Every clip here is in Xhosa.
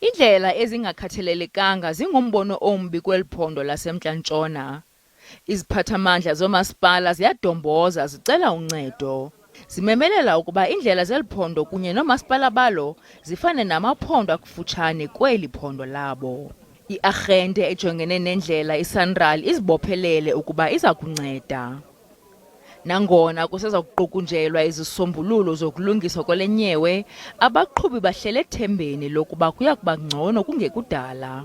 Iindlela ezingakhathalelekanga zingumbono ombi kweliphondo laseMntla Ntshona. Iziphathamandla zoomasipala ziyadomboza zicela uncedo. Zimemelela ukuba iindlela zeliphondo kunye noomasipala balo zifane namaphondo akufutshane kweli phondo labo. I-arhente ejongene neendlela iSANRAL izibophelele ukuba iza kunceda. Nangona kuseza kuqukunjelwa izisombululo zokulungiswa kwelenyewe, abaqhubi bahlele ethembeni lokuba kuya kuba ngcono kungekudala.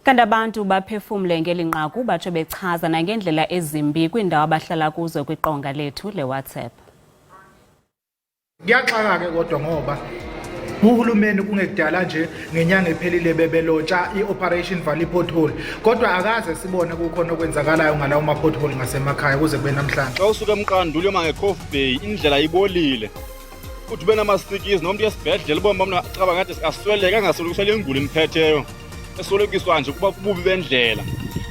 Kanti abantu baphefumle ngeli nqaku batsho bechaza nangendlela ezimbi kwiindawo abahlala kuzo kwiqonga lethu leWhatsApp. Kuyaxaka ke kodwa ngoba uhulumeni kungekudala nje ngenyanga ephelile bebelontsha i-Operation Valley Pothole, kodwa akaze sibone kukhona okwenzakalayo ngalawo ma-pothole ngasemakhaya kuze kube namhlanje. Xa usuka emqanduli uyoma ngeCoffee Bay indlela ibolile, uthi ube namasikizi nomuntu esibhedlela ubomba mna caba ngathi asweleke angasolukiswa inguli imphetheyo esolukiswa nje kuba kububi bendlela,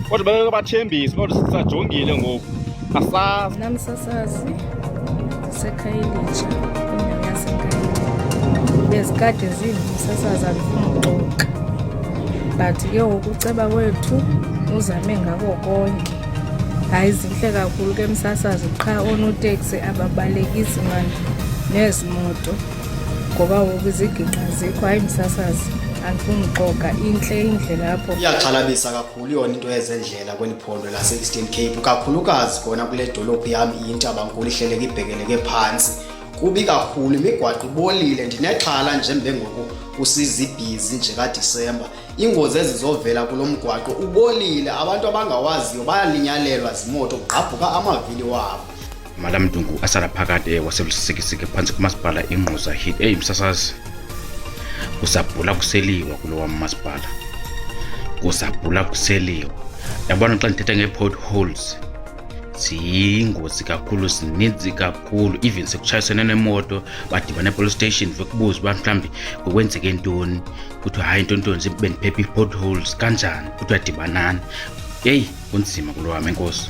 kodwa beke bathembise kodwa sisajongile ngoku asazi. Namsasazi sekhayelitsha kwindawo yasekhayelitsha bezikade zingumsasazi alifuna uxoxa, but ke ukuceba kwethu uzame ngako konke. Hayi zinhle kakhulu ke msasazi, qha oonoteksi ababalekisi manje nezimoto ngoba ukuzigingqa zikho. Hayi msasazi andifuna uxoxa, inhle indlela lapho. Iyaxhalabisa kakhulu yona into yezendlela kweli phondo lase-Eastern Cape, kakhulukazi khona kule dolophu yami iIndaba ihleleke ibhekeleke phansi. Kubi kakhulu, imigwaqo ibolile, ndinexhala nje ngoku kusizibhizi nje kaDisemba. Ingozi ezizovela kulo mgwaqo ubolile, abantu abangawaziyo bayalinyalelwa zimoto, kugqabhuka amavili wabo. Malamdungu asala phakade waselusikisike phansi kumasipala ingquza hit. Msasazi, kusabhula kuseliwa kulo masipala, kusabhula kuseliwa. Yabona xa ndithetha ngee-potholes ziyingozi kakhulu, zininzi kakhulu. Even sekutshayisene nemoto badibana epolice station vekubuza uba mhlawumbi kukwenzeke ntoni, kuthiwa hayi ntontonzi bendiphepha ii-potholes kanjani, kuthiwa dibanani. Kunzima kulo wam, enkosi.